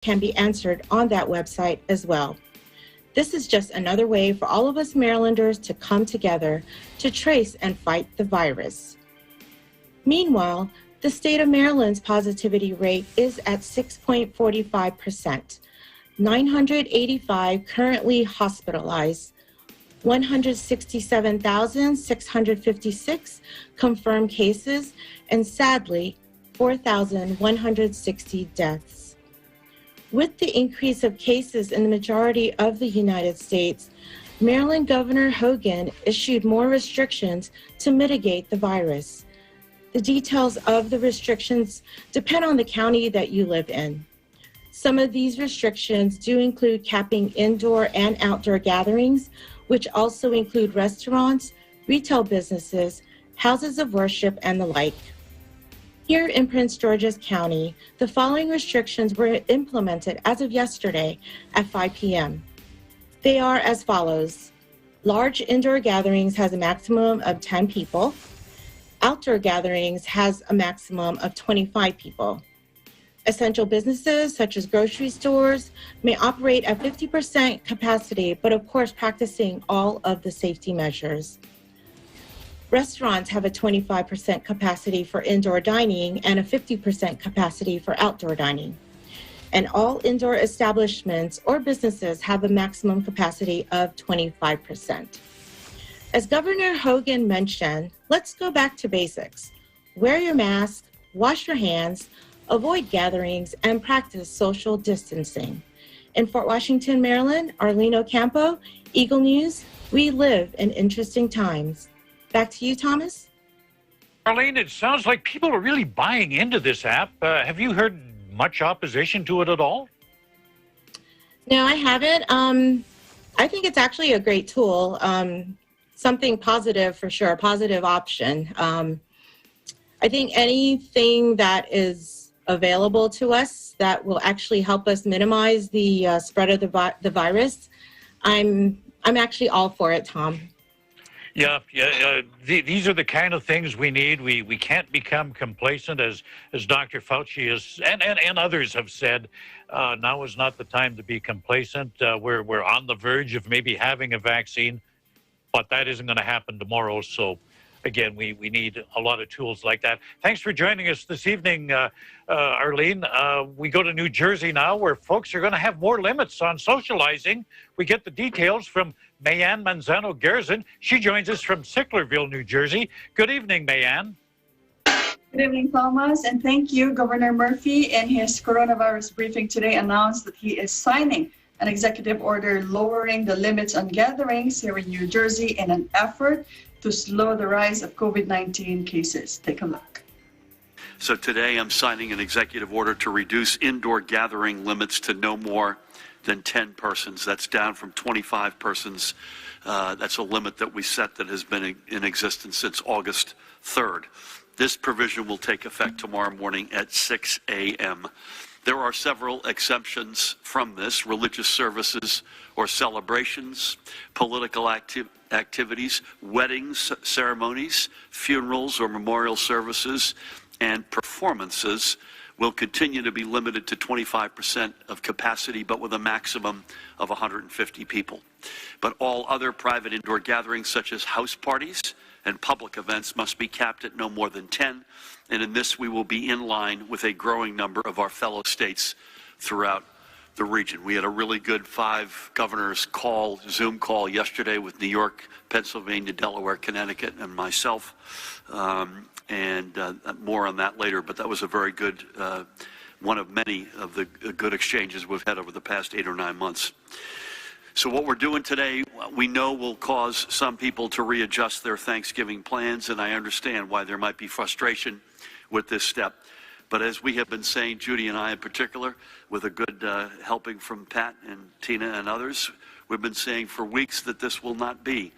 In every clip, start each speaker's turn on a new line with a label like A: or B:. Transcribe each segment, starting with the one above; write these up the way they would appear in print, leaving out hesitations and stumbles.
A: can be answered on that website as well. This is just another way for all of us Marylanders to come together to trace and fight the virus. Meanwhile, the state of Maryland's positivity rate is at 6.45%, 985 currently hospitalized, 167,656 confirmed cases, and sadly, 4,160 deaths. With the increase of cases in the majority of the United States, Maryland Governor Hogan issued more restrictions to mitigate the virus. The details of the restrictions depend on the county that you live in. Some of these restrictions do include capping indoor and outdoor gatherings, which also include restaurants, retail businesses, houses of worship, and the like. Here in Prince George's County, the following restrictions were implemented as of yesterday at 5 p.m. They are as follows. Large indoor gatherings has a maximum of 10 people. Outdoor gatherings has a maximum of 25 people. Essential businesses, such as grocery stores, may operate at 50% capacity, but of course practicing all of the safety measures. Restaurants have a 25% capacity for indoor dining and a 50% capacity for outdoor dining. And all indoor establishments or businesses have a maximum capacity of 25%. As Governor Hogan mentioned, let's go back to basics. Wear your mask, wash your hands, avoid gatherings, and practice social distancing. In Fort Washington, Maryland, Arlene Ocampo, Eagle News, we live in interesting times. Back to you, Thomas.
B: Arlene, it sounds like people are really buying into this app. Have you heard much opposition to it at all?
A: No, I haven't. I think it's actually a great tool. Something positive for sure, a positive option. I think anything that is available to us that will actually help us minimize the spread of the virus, I'm actually all for it, Tom.
B: Yeah. These are the kind of things we need. We can't become complacent, as Dr. Fauci is, and others have said. Now is not the time to be complacent. We're on the verge of maybe having a vaccine, but that isn't going to happen tomorrow. So, again, we need a lot of tools like that. Thanks for joining us this evening, Arlene. We go to New Jersey now, where folks are going to have more limits on socializing. We get the details from Mayanne Manzano-Gerson. She joins us from Sicklerville, New Jersey. Good evening, Mayanne.
C: Good evening, Thomas, and thank you. Governor Murphy, in his coronavirus briefing today, announced that he is signing an executive order lowering the limits on gatherings here in New Jersey in an effort to slow the rise of COVID-19 cases. Take a look.
D: So today I'm signing an executive order to reduce indoor gathering limits to no more than 10 persons. That's down from 25 persons. That's a limit that we set that has been in existence since August 3rd. This provision will take effect tomorrow morning at 6 a.m. There are several exemptions from this: religious services or celebrations, political activities, weddings, ceremonies, funerals or memorial services, and performances will continue to be limited to 25% of capacity, but with a maximum of 150 people. But all other private indoor gatherings, such as house parties and public events, must be capped at no more than 10. And in this, we will be in line with a growing number of our fellow states throughout the region. We had a really good 5 governors Zoom call yesterday with New York, Pennsylvania, Delaware, Connecticut, and myself. More on that later, but that was a very good, one of many of the good exchanges we've had over the past 8 or 9 months. So what we're doing today, we know will cause some people to readjust their Thanksgiving plans, and I understand why there might be frustration with this step. But as we have been saying, Judy and I in particular, with a good helping from Pat and Tina and others, we've been saying for weeks that this will not be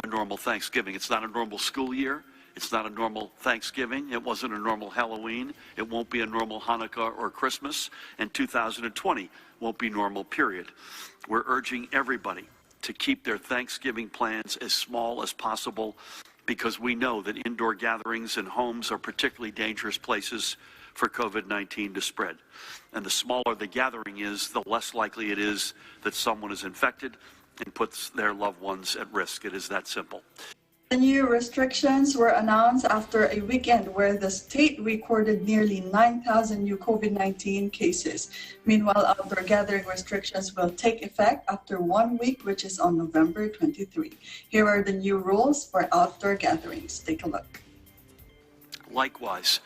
D: a normal Thanksgiving. It's not a normal school year. It's not a normal Thanksgiving. It wasn't a normal Halloween. It won't be a normal Hanukkah or Christmas. And 2020 won't be normal, period. We're urging everybody to keep their Thanksgiving plans as small as possible, because we know that indoor gatherings and homes are particularly dangerous places for COVID-19 to spread. And the smaller the gathering is, the less likely it is that someone is infected and puts their loved ones at risk. It is that simple.
C: The new restrictions were announced after a weekend where the state recorded nearly 9,000 new COVID-19 cases. Meanwhile, outdoor gathering restrictions will take effect after 1 week, which is on November 23. Here are the new rules for outdoor gatherings. Take a look.
D: Likewise,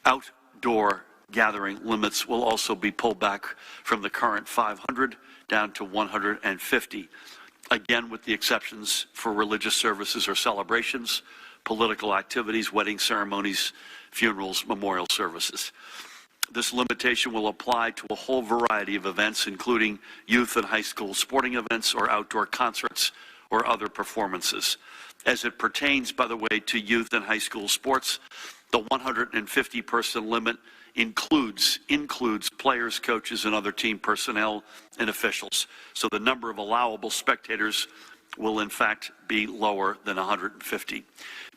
D: outdoor gathering limits will also be pulled back from the current 500 down to 150. Again, with the exceptions for religious services or celebrations, political activities, wedding ceremonies, funerals, memorial services. This limitation will apply to a whole variety of events, including youth and high school sporting events or outdoor concerts or other performances. As it pertains, by the way, to youth and high school sports, the 150-person limit includes players, coaches, and other team personnel and officials. So the number of allowable spectators will in fact be lower than 150.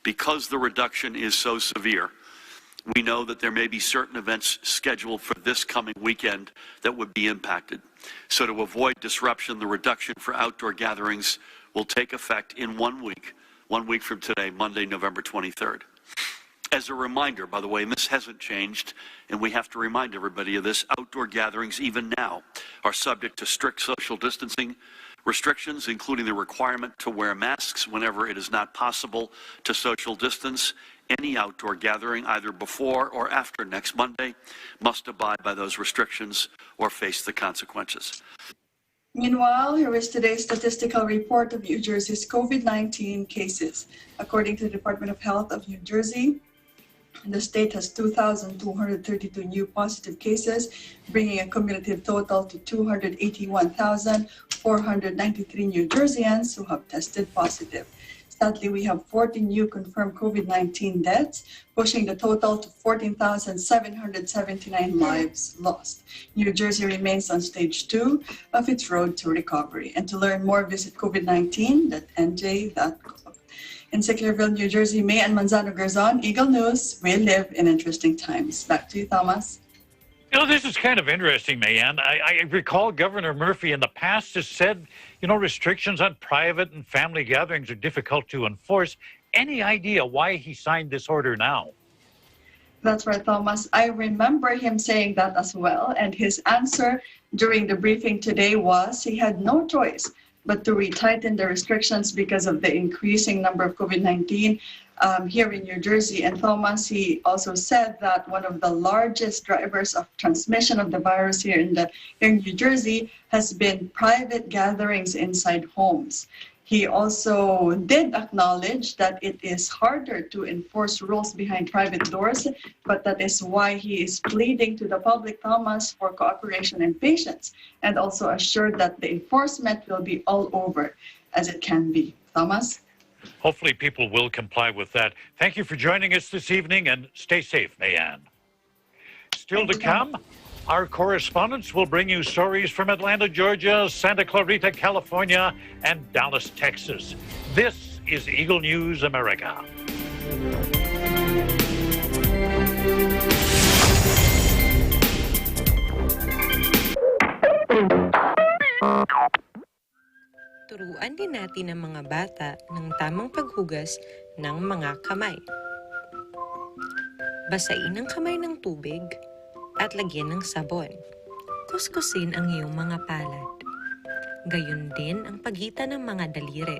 D: Because the reduction is so severe, we know that there may be certain events scheduled for this coming weekend that would be impacted. So to avoid disruption, the reduction for outdoor gatherings will take effect in 1 week from today, Monday, November 23rd. As a reminder, by the way, and this hasn't changed, and we have to remind everybody of this, outdoor gatherings, even now, are subject to strict social distancing restrictions, including the requirement to wear masks whenever it is not possible to social distance. Any outdoor gathering, either before or after next Monday, must abide by those restrictions or face the consequences.
C: Meanwhile, here is today's statistical report of New Jersey's COVID-19 cases. According to the Department of Health of New Jersey, the state has 2,232 new positive cases, bringing a cumulative total to 281,493 New Jerseyans who have tested positive. Sadly, we have 14 new confirmed COVID-19 deaths, pushing the total to 14,779 lives lost. New Jersey remains on stage 2 of its road to recovery. And to learn more, visit covid19.nj.gov. In Sicklerville, New Jersey, May and Manzano Garzon, Eagle News, we live in interesting times. Back to you, Thomas.
B: You know, this is kind of interesting, Mayan. I recall Governor Murphy in the past has said, you know, restrictions on private and family gatherings are difficult to enforce. Any idea why he signed this order now?
C: That's right, Thomas. I remember him saying that as well. And his answer during the briefing today was he had no choice but to retighten the restrictions because of the increasing number of COVID-19 here in New Jersey. And Thomas, he also said that one of the largest drivers of transmission of the virus here in New Jersey has been private gatherings inside homes. He also did acknowledge that it is harder to enforce rules behind private doors, but that is why he is pleading to the public, Thomas, for cooperation and patience, and also assured that the enforcement will be all over as it can be. Thomas?
B: Hopefully people will comply with that. Thank you for joining us this evening, and stay safe, Mayan. Still to come, our correspondents will bring you stories from Atlanta, Georgia, Santa Clarita, California, and Dallas, Texas. This is Eagle News America.
E: Turuan din natin ang mga bata ng tamang paghugas ng mga kamay. Basain ang kamay ng tubig at lagyan ng sabon. Kuskusin ang iyong mga palad. Gayon din ang pagitan ng mga daliri.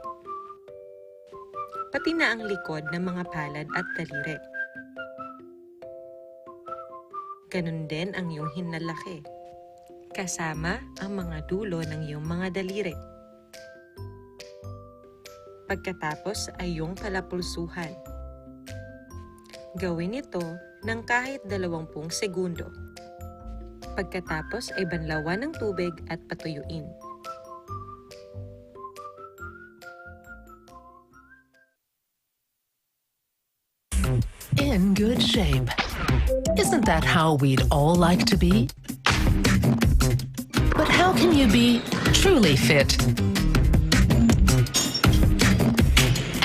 E: Pati na ang likod ng mga palad at daliri. Ganon din ang iyong hinlalaki. Kasama ang mga dulo ng iyong mga daliri. Pagkatapos ay iyong palapulsuhan. Gawin ito ng kahit 20 segundo. Pagkatapos ay banlawan ng tubig at patuyuin.
F: In good shape. Isn't that how we'd all like to be? But how can you be truly fit?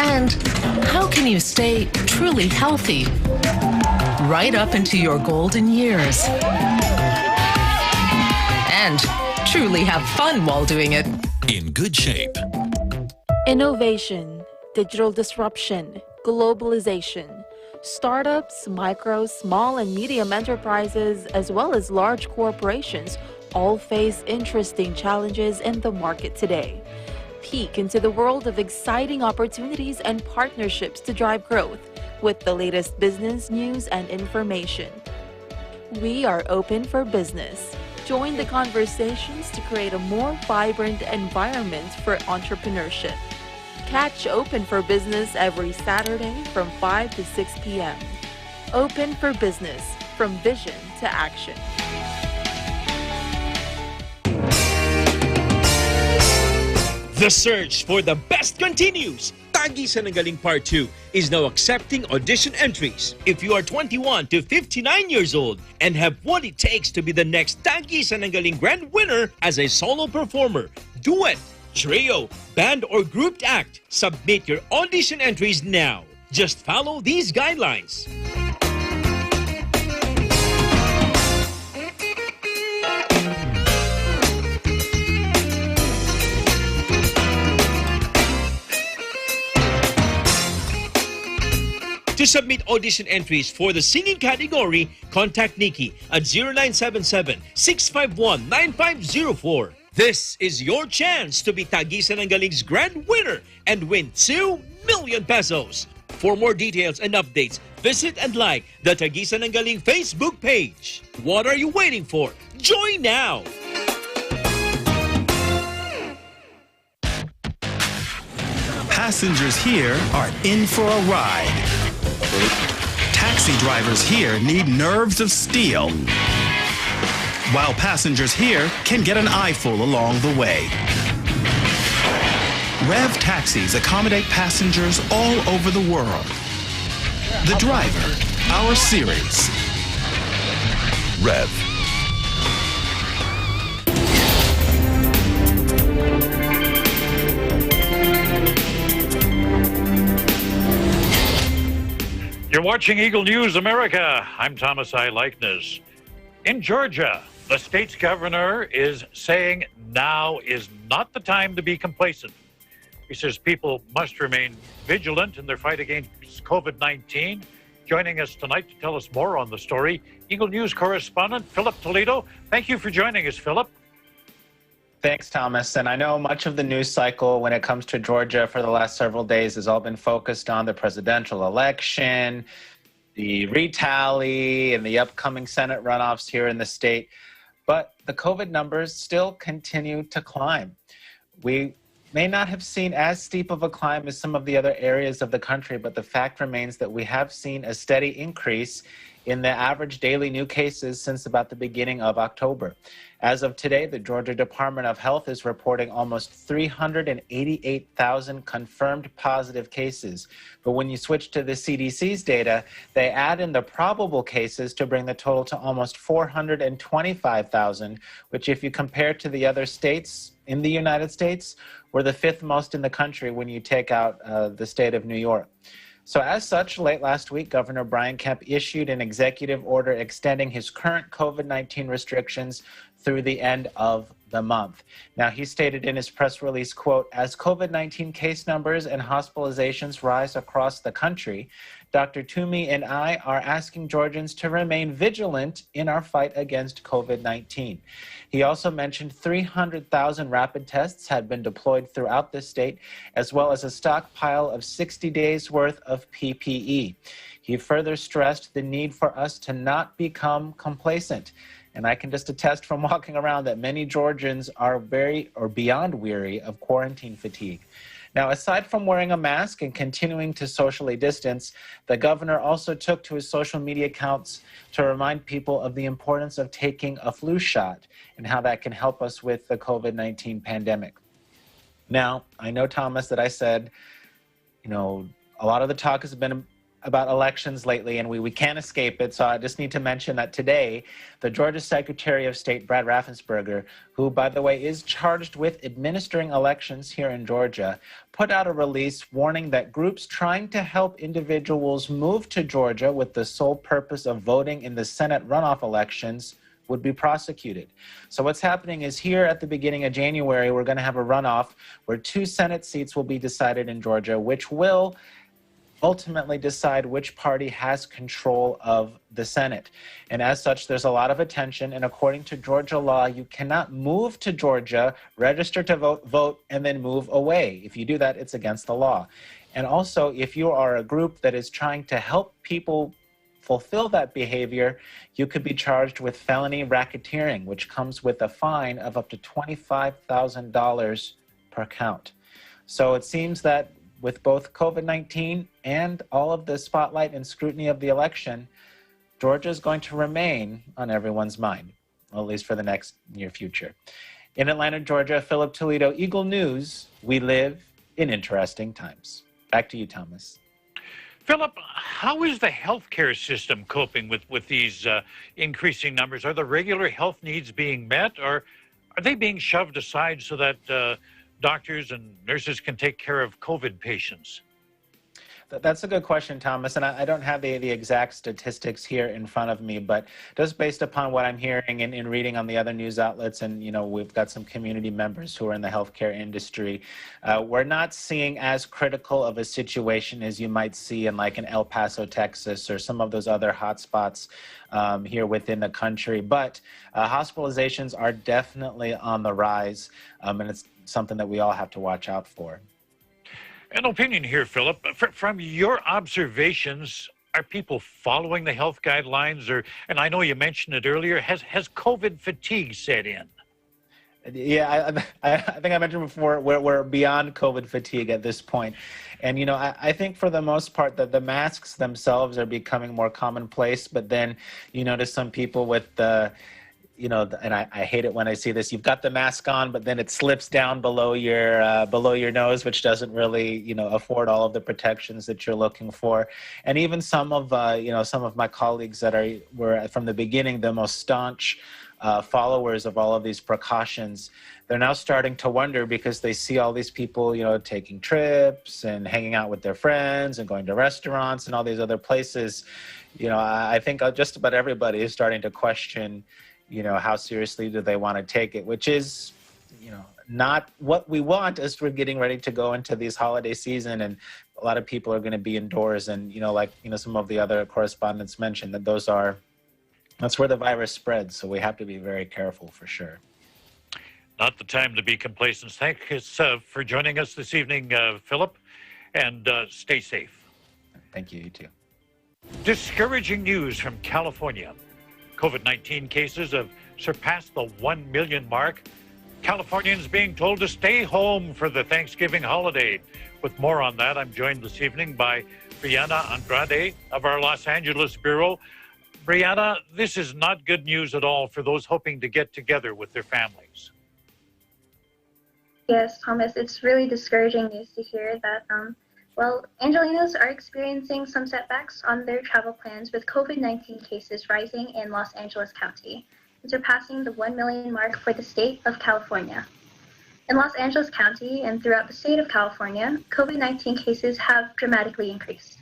F: And how can you stay truly healthy? right up into your golden years. And truly have fun while doing it.
G: In good shape.
H: Innovation, digital disruption, globalization. Startups, micro, small, and medium enterprises, as well as large corporations, all face interesting challenges in the market today. Peek into the world of exciting opportunities and partnerships to drive growth with the latest business news and information. We are open for business. Join the conversations to create a more vibrant environment for entrepreneurship. Catch Open for Business every Saturday from 5 to 6 p.m. Open for Business, from vision to action.
I: The search for the best continues. Tagisan ng Galing Part 2 is now accepting audition entries. If you are 21 to 59 years old and have what it takes to be the next Tagisan ng Galing Grand Winner as a solo performer, duet, trio, band, or grouped act, submit your audition entries now. Just follow these guidelines. To submit audition entries for the singing category, contact Nikki at 0977-651-9504. This is your chance to be Tagisan ng Galing's grand winner and win 2 million pesos. For more details and updates, visit and like the Tagisan ng Galing Facebook page. What are you waiting for? Join now!
J: Passengers here are in for a ride. Taxi drivers here need nerves of steel, while passengers here can get an eyeful along the way. Rev taxis accommodate passengers all over the world. The Driver, our series. Rev.
B: You're watching Eagle News America. I'm Thomas I. Likeness. In Georgia, the state's governor is saying now is not the time to be complacent. He says people must remain vigilant in their fight against COVID-19. Joining us tonight to tell us more on the story, Eagle News correspondent Philip Toledo. Thank you for joining us, Philip.
K: Thanks, Thomas. And I know much of the news cycle when it comes to Georgia for the last several days has all been focused on the presidential election, the retally, and the upcoming Senate runoffs here in the state. But the COVID numbers still continue to climb. We may not have seen as steep of a climb as some of the other areas of the country, but the fact remains that we have seen a steady increase in the average daily new cases since about the beginning of October. As of today, the Georgia Department of Health is reporting almost 388,000 confirmed positive cases. But when you switch to the CDC's data, they add in the probable cases to bring the total to almost 425,000, which if you compare to the other states in the United States, we're the fifth most in the country when you take out the state of New York. So as such, late last week, Governor Kemp issued an executive order extending his current COVID-19 restrictions through the end of the month. Now, he stated in his press release, quote, as COVID-19 case numbers and hospitalizations rise across the country, Dr. Toomey and I are asking Georgians to remain vigilant in our fight against COVID-19. He also mentioned 300,000 rapid tests had been deployed throughout the state, as well as a stockpile of 60 days worth of PPE. He further stressed the need for us to not become complacent. And I can just attest from walking around that many Georgians are beyond weary of quarantine fatigue. Now, aside from wearing a mask and continuing to socially distance, the governor also took to his social media accounts to remind people of the importance of taking a flu shot and how that can help us with the COVID-19 pandemic. Now, I know, Thomas, that I said, a lot of the talk has been about elections lately, and we can't escape it. So I just need to mention that today, the Georgia Secretary of State, Brad Raffensperger, who, by the way, is charged with administering elections here in Georgia, put out a release warning that groups trying to help individuals move to Georgia with the sole purpose of voting in the Senate runoff elections would be prosecuted. So what's happening is here at the beginning of January, we're going to have a runoff where 2 Senate seats will be decided in Georgia, which will ultimately decide which party has control of the Senate. And as such, there's a lot of attention. And according to Georgia law, you cannot move to Georgia, register to vote, and then move away. If you do that, it's against the law. And also, if you are a group that is trying to help people fulfill that behavior, you could be charged with felony racketeering, which comes with a fine of up to $25,000 per count. So it seems that with both COVID-19 and all of the spotlight and scrutiny of the election, Georgia is going to remain on everyone's mind, at least for the next near future. In Atlanta, Georgia, Philip Toledo, Eagle News, we live in interesting times. Back to you, Thomas.
B: Philip, how is the healthcare system coping with these increasing numbers? Are the regular health needs being met, or are they being shoved aside so that doctors and nurses can take care of COVID patients?
K: That's a good question, Thomas, and I don't have the exact statistics here in front of me, but just based upon what I'm hearing and reading on the other news outlets, and we've got some community members who are in the healthcare industry, we're not seeing as critical of a situation as you might see in like in El Paso, Texas, or some of those other hotspots here within the country. But hospitalizations are definitely on the rise, and it's something that we all have to watch out for.
B: An opinion here, Philip. From your observations, are people following the health guidelines? And I know you mentioned it earlier, has COVID fatigue set in?
K: Yeah, I think I mentioned before, we're beyond COVID fatigue at this point. And, I think for the most part that the masks themselves are becoming more commonplace, but then you notice some people with the and I hate it when I see this. You've got the mask on, but then it slips down below your nose, which doesn't really, afford all of the protections that you're looking for. And even some of my colleagues that were from the beginning the most staunch followers of all of these precautions, they're now starting to wonder because they see all these people, taking trips and hanging out with their friends and going to restaurants and all these other places. I think just about everybody is starting to question how seriously do they want to take it, which is, not what we want as we're getting ready to go into these holiday season. And a lot of people are going to be indoors. And, some of the other correspondents mentioned that that's where the virus spreads. So we have to be very careful for sure.
B: Not the time to be complacent. Thanks for joining us this evening, Philip, and stay safe.
K: Thank you, you too.
B: Discouraging news from California. COVID-19 cases have surpassed the 1 million mark. Californians being told to stay home for the Thanksgiving holiday. With more on that, I'm joined this evening by Brianna Andrade of our Los Angeles Bureau. Brianna, this is not good news at all for those hoping to get together with their families.
G: Yes, Thomas, it's really discouraging news to hear that Angelinos are experiencing some setbacks on their travel plans with COVID-19 cases rising in Los Angeles County and surpassing the 1 million mark for the state of California. In Los Angeles County and throughout the state of California, COVID-19 cases have dramatically increased,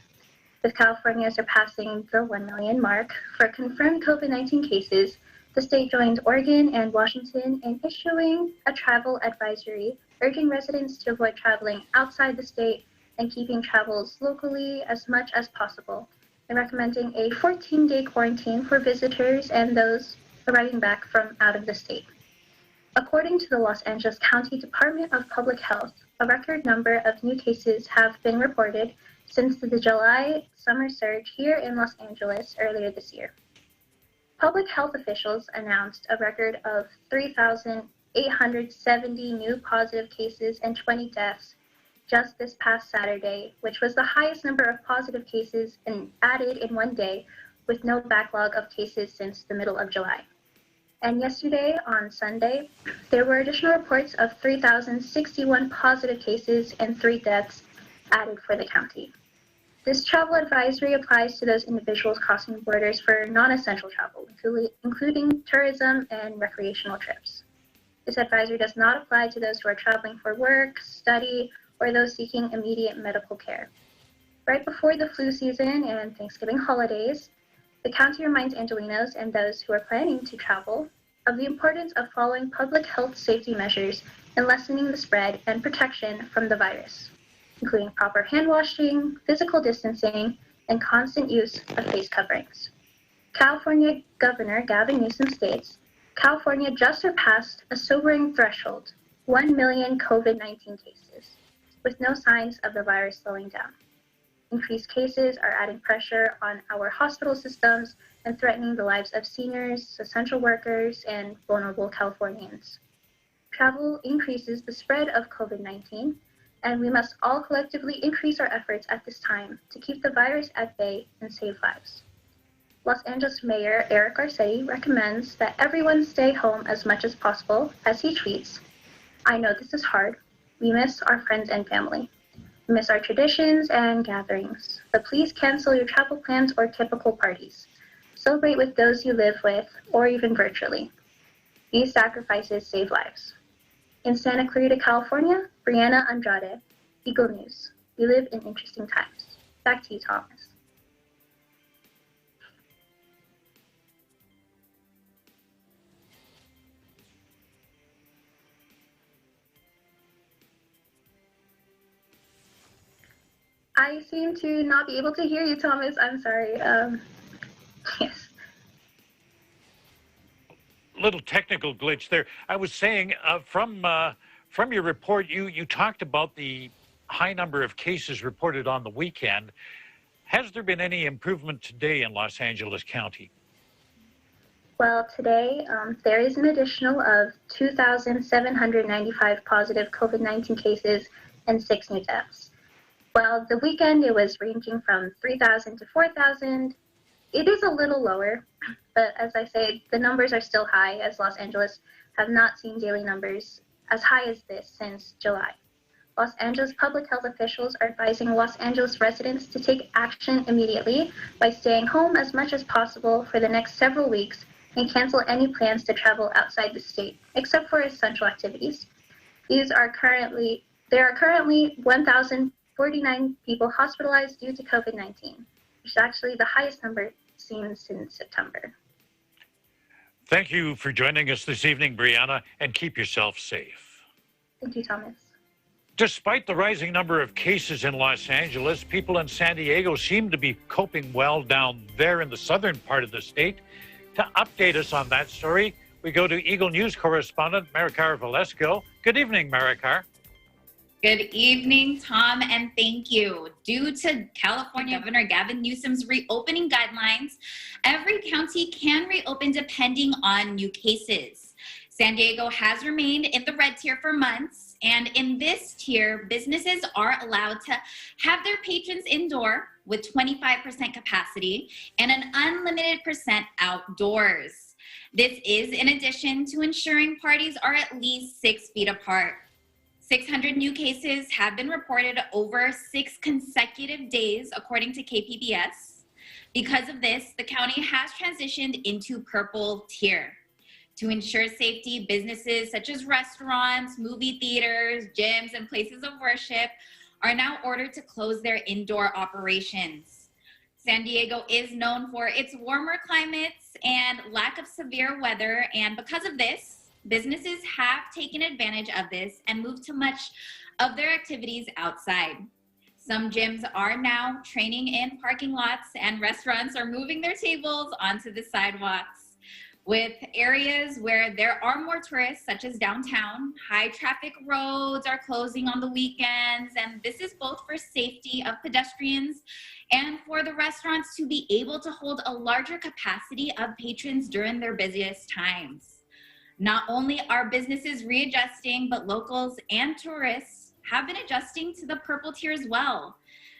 G: with California surpassing the 1 million mark for confirmed COVID-19 cases. The state joined Oregon and Washington in issuing a travel advisory, urging residents to avoid traveling outside the state and keeping travels locally as much as possible, and recommending a 14-day quarantine for visitors and those arriving back from out of the state. According to the Los Angeles County Department of Public Health, a record number of new cases have been reported since the July summer surge here in Los Angeles earlier this year. Public health officials announced a record of 3,870 new positive cases and 20 deaths just this past Saturday, which was the highest number of positive cases added in one day, with no backlog of cases since the middle of July. And yesterday, on Sunday, there were additional reports of 3,061 positive cases and 3 deaths added for the county. This travel advisory applies to those individuals crossing borders for non-essential travel, including tourism and recreational trips. This advisory does not apply to those who are traveling for work, study, or those seeking immediate medical care. Right before the flu season and Thanksgiving holidays, the county reminds Angelenos and those who are planning to travel of the importance of following public health safety measures and lessening the spread and protection from the virus, including proper hand washing, physical distancing, and constant use of face coverings. California Governor Gavin Newsom states, California just surpassed a sobering threshold, 1 million COVID-19 cases, with no signs of the virus slowing down. Increased cases are adding pressure on our hospital systems and threatening the lives of seniors, essential workers, and vulnerable Californians. Travel increases the spread of COVID-19, and we must all collectively increase our efforts at this time to keep the virus at bay and save lives. Los Angeles Mayor Eric Garcetti recommends that everyone stay home as much as possible as he tweets, I know this is hard. We miss our friends and family. We miss our traditions and gatherings, but please cancel your travel plans or typical parties. Celebrate with those you live with, or even virtually. These sacrifices save lives. In Santa Clarita, California, Brianna Andrade, Eagle News. We live in interesting times. Back to you, Thomas. I seem to not be able to hear you, Thomas. I'm sorry. Yes.
B: Little technical glitch there. I was saying from your report, you talked about the high number of cases reported on the weekend. Has there been any improvement today in Los Angeles County?
G: Well, today there is an additional of 2,795 positive COVID-19 cases and 6 new deaths. Well, the weekend it was ranging from 3,000 to 4,000. It is a little lower, but as I say, the numbers are still high, as Los Angeles have not seen daily numbers as high as this since July. Los Angeles public health officials are advising Los Angeles residents to take action immediately by staying home as much as possible for the next several weeks and cancel any plans to travel outside the state, except for essential activities. There are currently 1,049 people hospitalized due to COVID-19, which is actually the highest number seen since September.
B: Thank you for joining us this evening, Brianna, and keep yourself safe.
G: Thank you, Thomas.
B: Despite the rising number of cases in Los Angeles, people in San Diego seem to be coping well down there in the southern part of the state. To update us on that story, we go to Eagle News correspondent Maricar Valesco. Good evening, Maricar.
L: Good evening, Tom, and thank you. Due to California Governor Gavin Newsom's reopening guidelines, every county can reopen depending on new cases. San Diego has remained in the red tier for months, and in this tier, businesses are allowed to have their patrons indoor with 25% capacity and an unlimited percent outdoors. This is in addition to ensuring parties are at least 6 feet apart. 600 new cases have been reported over 6 consecutive days, according to KPBS. Because of this, the county has transitioned into purple tier. To ensure safety, businesses such as restaurants, movie theaters, gyms, and places of worship are now ordered to close their indoor operations. San Diego is known for its warmer climates and lack of severe weather, and because of this, businesses have taken advantage of this and moved to much of their activities outside. Some gyms are now training in parking lots, and restaurants are moving their tables onto the sidewalks. With areas where there are more tourists, such as downtown, high traffic roads are closing on the weekends, and this is both for safety of pedestrians and for the restaurants to be able to hold a larger capacity of patrons during their busiest times. Not only are businesses readjusting, but locals and tourists have been adjusting to the purple tier as well.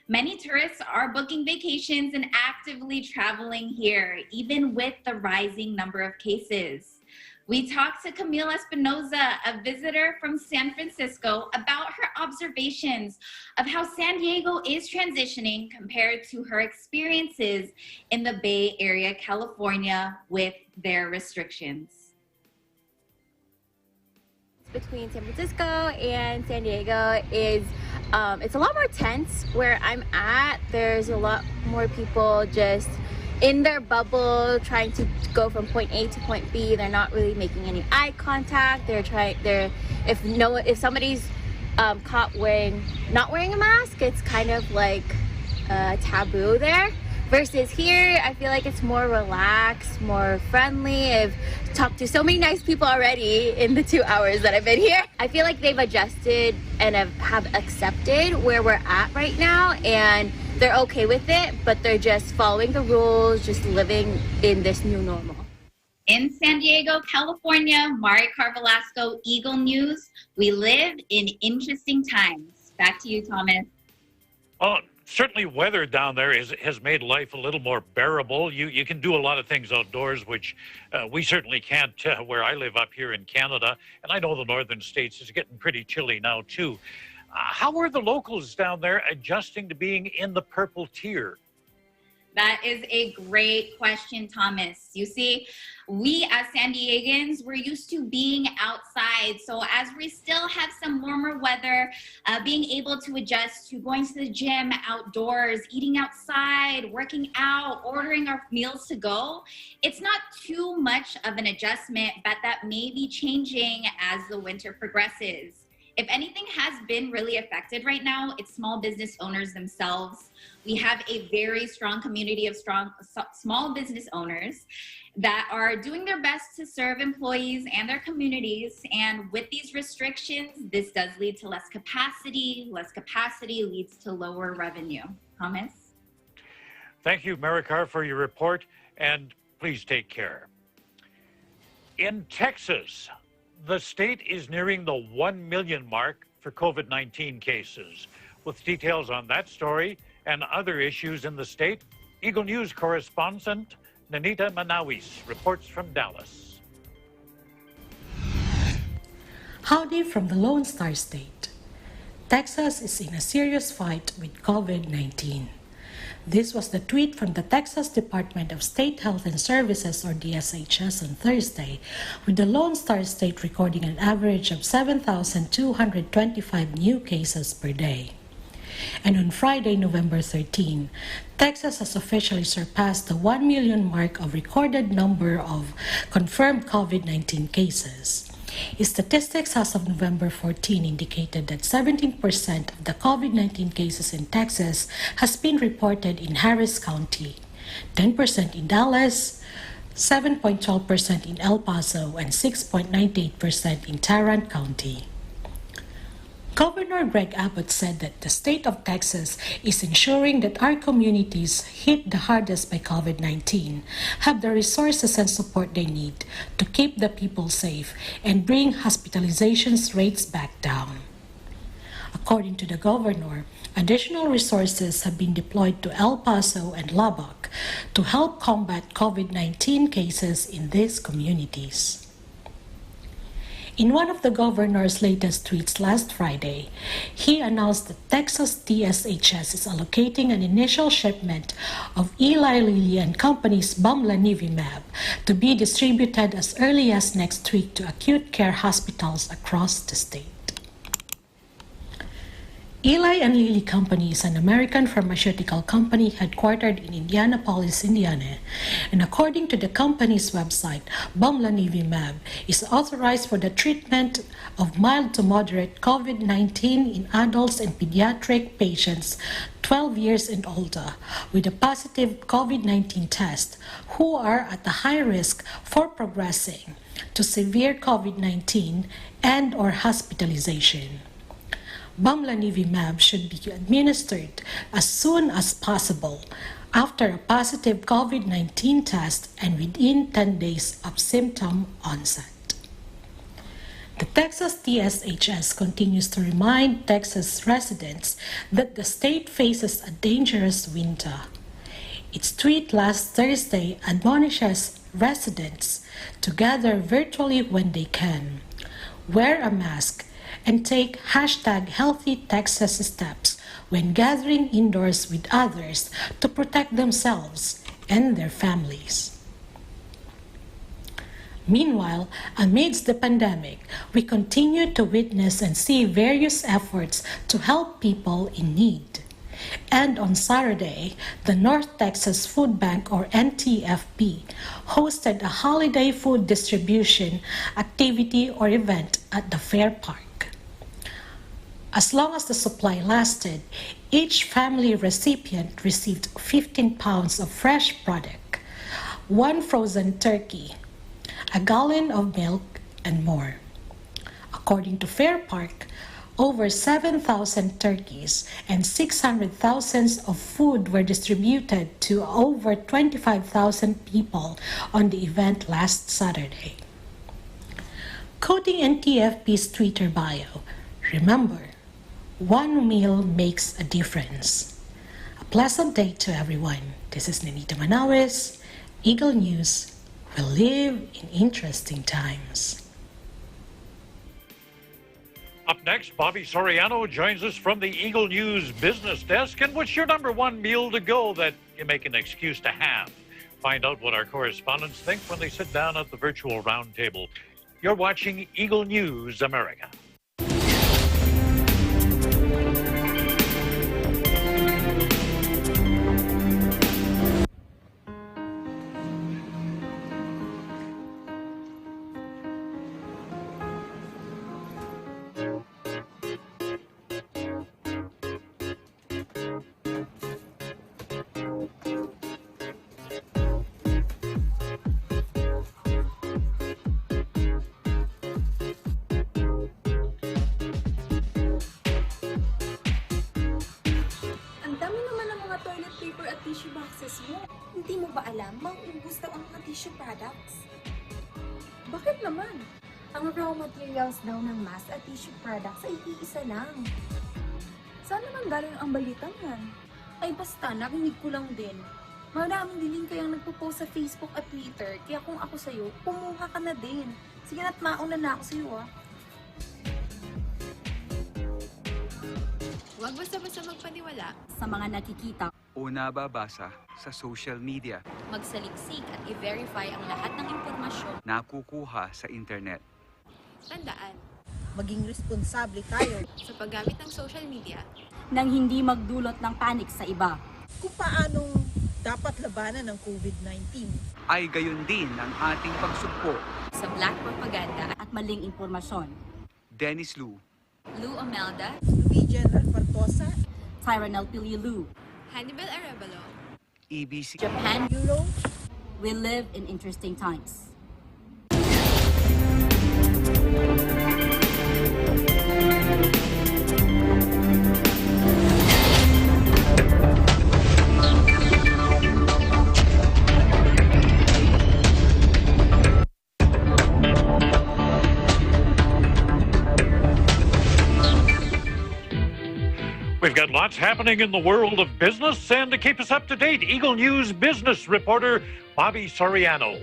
L: Many tourists are booking vacations and actively traveling here, even with the rising number of cases. We talked to Camila Espinoza, a visitor from San Francisco, about her observations of how San Diego is transitioning compared to her experiences in the Bay Area, California, with their restrictions.
M: Between San Francisco and San Diego is it's a lot more tense. Where I'm at, there's a lot more people just in their bubble trying to go from point A to point B. They're not really making any eye contact. If somebody's caught not wearing a mask, it's kind of like taboo there. Versus here, I feel like it's more relaxed, more friendly. I've talked to so many nice people already in the 2 hours that I've been here. I feel like they've adjusted and have accepted where we're at right now, and they're okay with it, but they're just following the rules, just living in this new normal.
L: In San Diego, California, Mari Carvelasco, Eagle News. We live in interesting times. Back to you, Thomas.
B: Well, certainly weather down there has made life a little more bearable. You can do a lot of things outdoors, which we certainly can't where I live up here in Canada. And I know the northern states is getting pretty chilly now, too. How are the locals down there adjusting to being in the purple tier?
L: That is a great question, Thomas. You see, we as San Diegans, we're used to being outside. So as we still have some warmer weather, being able to adjust to going to the gym outdoors, eating outside, working out, ordering our meals to go, it's not too much of an adjustment, but that may be changing as the winter progresses. If anything has been really affected right now, it's small business owners themselves. We have a very strong community of small business owners that are doing their best to serve employees and their communities. And with these restrictions, this does lead to less capacity. Less capacity leads to lower revenue. Thomas?
B: Thank you, Maricar, for your report, and please take care. In Texas, the state is nearing the 1 million mark for COVID-19 cases. With details on that story and other issues in the state, Eagle News correspondent Nanita Manawis reports from Dallas.
N: Howdy from the Lone Star State. Texas is in a serious fight with COVID-19. This was the tweet from the Texas Department of State Health and Services, or DSHS, on Thursday, with the Lone Star State recording an average of 7,225 new cases per day. And on Friday, November 13, Texas has officially surpassed the 1 million mark of recorded number of confirmed COVID-19 cases. Statistics as of November 14 indicated that 17% of the COVID-19 cases in Texas has been reported in Harris County, 10% in Dallas, 7.12% in El Paso, and 6.98% in Tarrant County. Governor Greg Abbott said that the state of Texas is ensuring that our communities hit the hardest by COVID-19 have the resources and support they need to keep the people safe and bring hospitalizations rates back down. According to the governor, additional resources have been deployed to El Paso and Lubbock to help combat COVID-19 cases in these communities. In one of the governor's latest tweets last Friday, he announced that Texas DSHS is allocating an initial shipment of Eli Lilly and Company's bamlanivimab to be distributed as early as next week to acute care hospitals across the state. Eli and Lilly Company is an American pharmaceutical company headquartered in Indianapolis, Indiana, and according to the company's website, bamlanivimab is authorized for the treatment of mild to moderate COVID-19 in adults and pediatric patients 12 years and older with a positive COVID-19 test who are at a high risk for progressing to severe COVID-19 and or hospitalization. Bamlanivimab should be administered as soon as possible after a positive COVID-19 test and within 10 days of symptom onset. The Texas DSHS continues to remind Texas residents that the state faces a dangerous winter. Its tweet last Thursday admonishes residents to gather virtually when they can, wear a mask, and take #HealthyTexas steps when gathering indoors with others to protect themselves and their families. Meanwhile, amidst the pandemic, we continue to witness and see various efforts to help people in need. And on Saturday, the North Texas Food Bank, or NTFB, hosted a holiday food distribution activity or event at the Fair Park. As long as the supply lasted, each family recipient received 15 pounds of fresh product, 1 frozen turkey, a gallon of milk, and more. According to Fair Park, over 7,000 turkeys and 600,000 of food were distributed to over 25,000 people on the event last Saturday. Quoting NTFB's Twitter bio, remember, one meal makes a difference. A pleasant day to everyone. This is Nenita Manawes, Eagle News. We live in interesting times.
B: Up next, Bobby Soriano joins us from the Eagle News business desk. And what's your number one meal to go that you make an excuse to have? Find out what our correspondents think when they sit down at the virtual roundtable. You're watching Eagle News America.
O: Tissue boxes mo. Hindi mo ba alam, mauubos daw ang mga tissue products? Bakit naman? Ang raw materials daw ng mask at tissue products ay iisa lang. Saan naman galing ang balitan yan? Ay basta, narinig ko lang din. Maraming din kayang nagpo-post sa Facebook at Twitter, kaya kung ako sa'yo, kumuha ka na din. Sige na't mauna na ako sa'yo
P: Huwag basta-basta magpaniwala
O: sa mga nakikita
Q: o nababasa sa social media.
P: Magsaliksik at i-verify ang lahat ng impormasyon
Q: nakukuha sa internet.
P: Tandaan,
O: maging responsable tayo
P: sa paggamit ng social media
O: nang hindi magdulot ng panik sa iba.
R: Kung paanong dapat labanan ng COVID-19
Q: ay gayon din ang ating pagsugpo
P: sa black propaganda
O: at maling impormasyon.
Q: Dennis Lu,
P: Lou Omelda,
R: Vigilant Partosa,
O: Tyranel Pililu,
P: Hannibal Arevalo,
Q: EBC,
O: Japan Bureau. We live in interesting times.
B: We've got lots happening in the world of business, and to keep us up to date, Eagle News business reporter Bobby Soriano.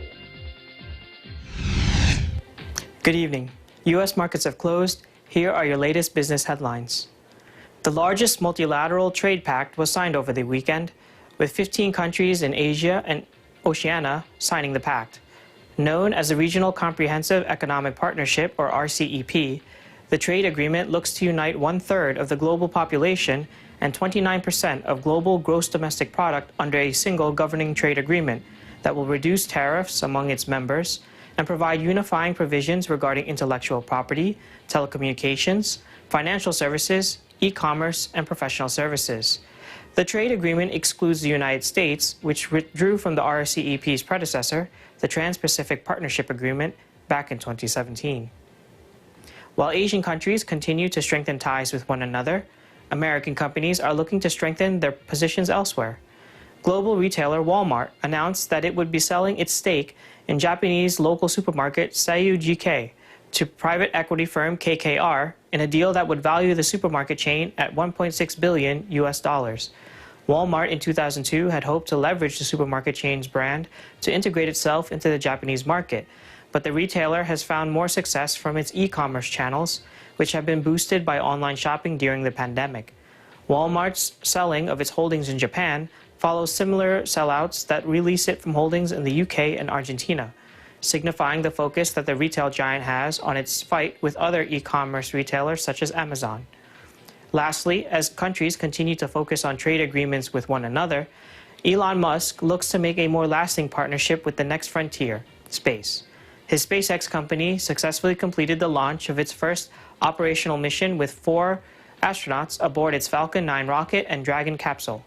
S: Good evening. U.S. markets have closed. Here are your latest business headlines. The largest multilateral trade pact was signed over the weekend, with 15 countries in Asia and Oceania signing the pact. Known as the Regional Comprehensive Economic Partnership, or RCEP, the trade agreement looks to unite 1/3 of the global population and 29% of global gross domestic product under a single governing trade agreement that will reduce tariffs among its members and provide unifying provisions regarding intellectual property, telecommunications, financial services, e-commerce, and professional services. The trade agreement excludes the United States, which withdrew from the RCEP's predecessor, the Trans-Pacific Partnership Agreement, back in 2017. While Asian countries continue to strengthen ties with one another, American companies are looking to strengthen their positions elsewhere. Global retailer Walmart announced that it would be selling its stake in Japanese local supermarket Seiyu GK to private equity firm KKR in a deal that would value the supermarket chain at $1.6 billion. Walmart in 2002 had hoped to leverage the supermarket chain's brand to integrate itself into the Japanese market, but the retailer has found more success from its e-commerce channels, which have been boosted by online shopping during the pandemic. Walmart's selling of its holdings in Japan follows similar sellouts that release it from holdings in the UK and Argentina, signifying the focus that the retail giant has on its fight with other e-commerce retailers such as Amazon. Lastly, as countries continue to focus on trade agreements with one another, Elon Musk looks to make a more lasting partnership with the next frontier, space. His Spacex company successfully completed the launch of its first operational mission with 4 astronauts aboard its Falcon 9 rocket and Dragon capsule.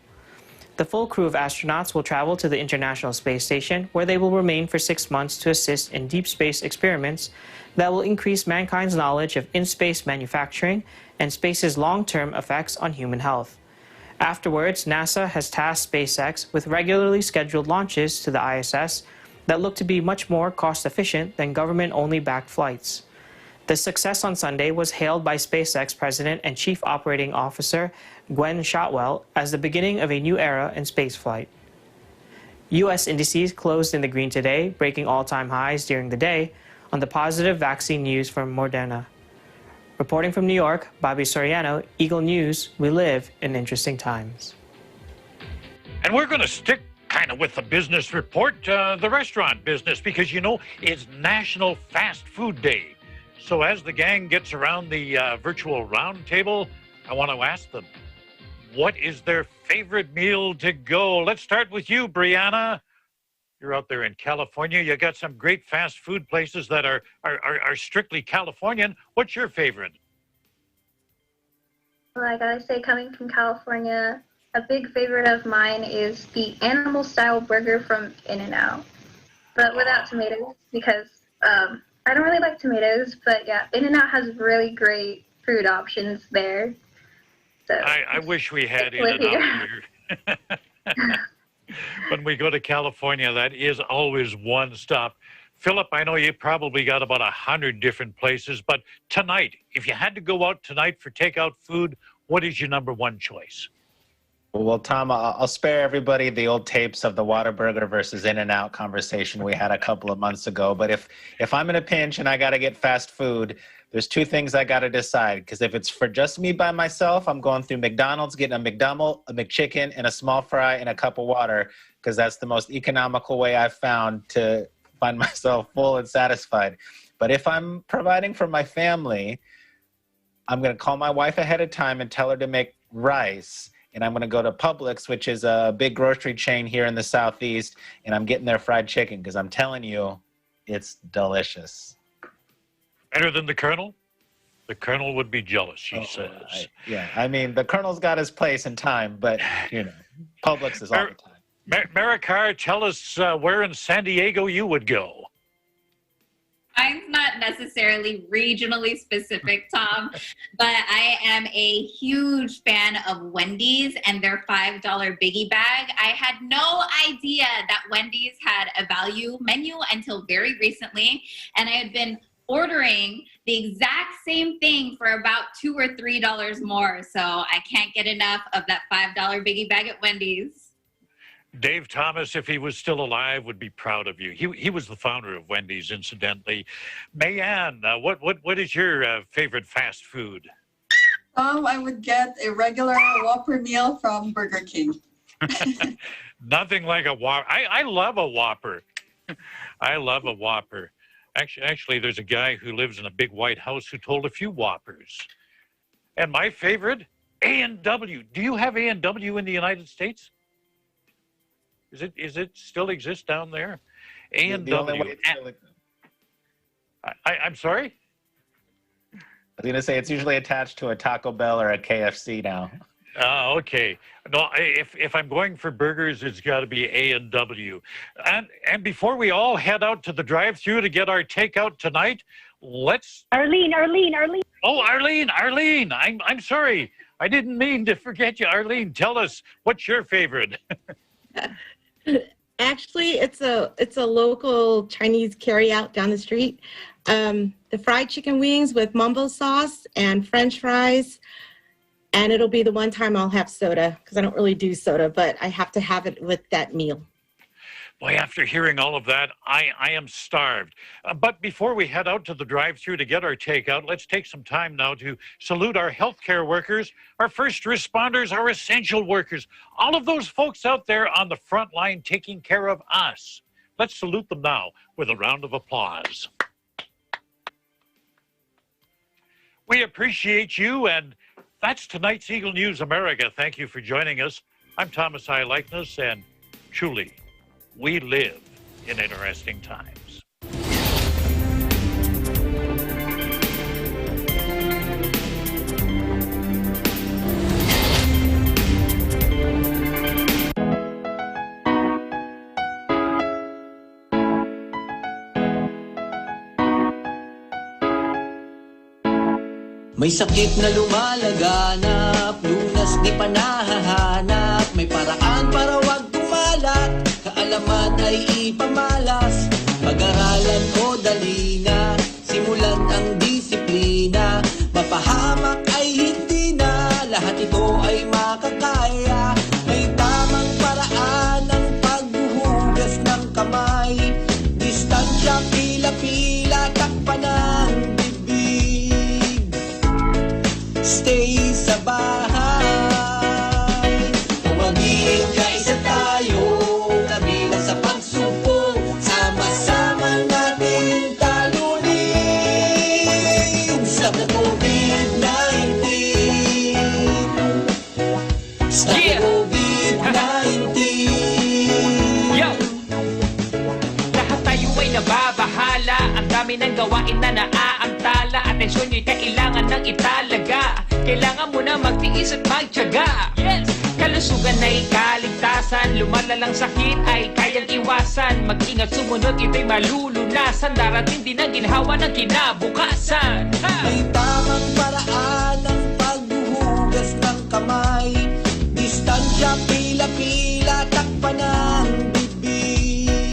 S: The full crew of astronauts will travel to the International Space Station, where they will remain for 6 months to assist in deep space experiments that will increase mankind's knowledge of in-space manufacturing and space's long-term effects on human health. Afterwards, NASA has tasked SpaceX with regularly scheduled launches to the ISS that look to be much more cost-efficient than government-only backed flights. The success on Sunday was hailed by SpaceX President and Chief Operating Officer Gwen Shotwell as the beginning of a new era in spaceflight. U.S. indices closed in the green today, breaking all-time highs during the day on the positive vaccine news from Moderna. Reporting from New York, Bobby Soriano, Eagle News. We live in interesting times.
B: And we're going to stick kind of with the business report, the restaurant business, because, you know, it's National Fast Food Day. So as the gang gets around the virtual roundtable, I want to ask them, what is their favorite meal to go? Let's start with you, Brianna. You're out there in California. You got some great fast food places that are strictly Californian. What's your favorite?
G: Well, I gotta say, coming from California, a big favorite of mine is the animal-style burger from In-N-Out, but without tomatoes, because I don't really like tomatoes, but yeah, In-N-Out has really great food options there. So
B: I wish we had In-N-Out here. When we go to California, that is always one stop. Philip, I know you probably got about 100 different places, but tonight, if you had to go out tonight for takeout food, what is your number one choice?
K: Well, Tom, I'll spare everybody the old tapes of the Whataburger versus In-N-Out conversation we had a couple of months ago. But if I'm in a pinch and I got to get fast food, there's 2 things I got to decide. Because if it's for just me by myself, I'm going through McDonald's, getting a McDouble, a McChicken, and a small fry and a cup of water, because that's the most economical way I've found to find myself full and satisfied. But if I'm providing for my family, I'm going to call my wife ahead of time and tell her to make rice. And I'm going to go to Publix, which is a big grocery chain here in the Southeast, and I'm getting their fried chicken, because I'm telling you, it's delicious.
B: Better than the Colonel? The Colonel would be jealous, she says.
K: I mean, the Colonel's got his place and time, but, you know, Publix is all the time.
B: Maricar, tell us where in San Diego you would go.
L: Mine's not necessarily regionally specific, Tom, but I am a huge fan of Wendy's and their $5 biggie bag. I had no idea that Wendy's had a value menu until very recently, and I had been ordering the exact same thing for about $2 or $3 more. So I can't get enough of that $5 biggie bag at Wendy's.
B: Dave Thomas, if he was still alive, would be proud of you. He was the founder of Wendy's, incidentally. Mayanne, what is your favorite fast food?
C: I would get a regular Whopper meal from Burger King.
B: Nothing like a Whopper. I love a Whopper. I love a Whopper. Actually, there's a guy who lives in a big white house who told a few Whoppers. And my favorite, A&W. Do you have A&W in the United States? Is it still exist down there? A&W. I'm sorry?
K: I was going to say it's usually attached to a Taco Bell or a KFC now.
B: Oh, okay. No, if I'm going for burgers, it's got to be A&W. And before we all head out to the drive-thru to get our takeout tonight, let's...
T: Arlene.
B: Oh, Arlene. I'm sorry. I didn't mean to forget you, Arlene. Tell us, what's your favorite?
A: Actually, it's a local Chinese carry-out down the street. The fried chicken wings with mumbo sauce and French fries. And it'll be the one time I'll have soda, because I don't really do soda, but I have to have it with that meal.
B: Boy, after hearing all of that, I am starved. But before we head out to the drive-thru to get our takeout, let's take some time now to salute our healthcare workers, our first responders, our essential workers, all of those folks out there on the front line taking care of us. Let's salute them now with a round of applause. We appreciate you, and that's tonight's Eagle News America. Thank you for joining us. I'm Thomas I. Likeness, and truly, we live in interesting times.
T: May sakit na lumalaganap, lunas di pa nahahanap. May paraan para wag kumalat, kaalaman ay ipamalas. Pag-aralan o dali na, simulan ang disiplina. Mapahamak ay hindi na, lahat ito ay makakaya. May tamang paraan ang paghuhugas ng kamay. Distansya, pila-pila, takpan ng stay sa bahay. Kung magiging kaisa tayo, kabilang sa pagsupong, sama-sama natin talunin. Stop the COVID-19. Stop the COVID-19.
U: Yo! Lahat tayo ay nababahala, ang dami ng gawain na naaantala. Atensyon nyo'y kailangan ng italaga. Kailangan mo na magtiis at magtiyaga. Yes! Kalusugan ay kaligtasan, lumalalang sakit ay kayang iwasan. Mag-ingat, sumunod, ito'y malulunasan. Darating din ang ginhawa ng kinabukasan.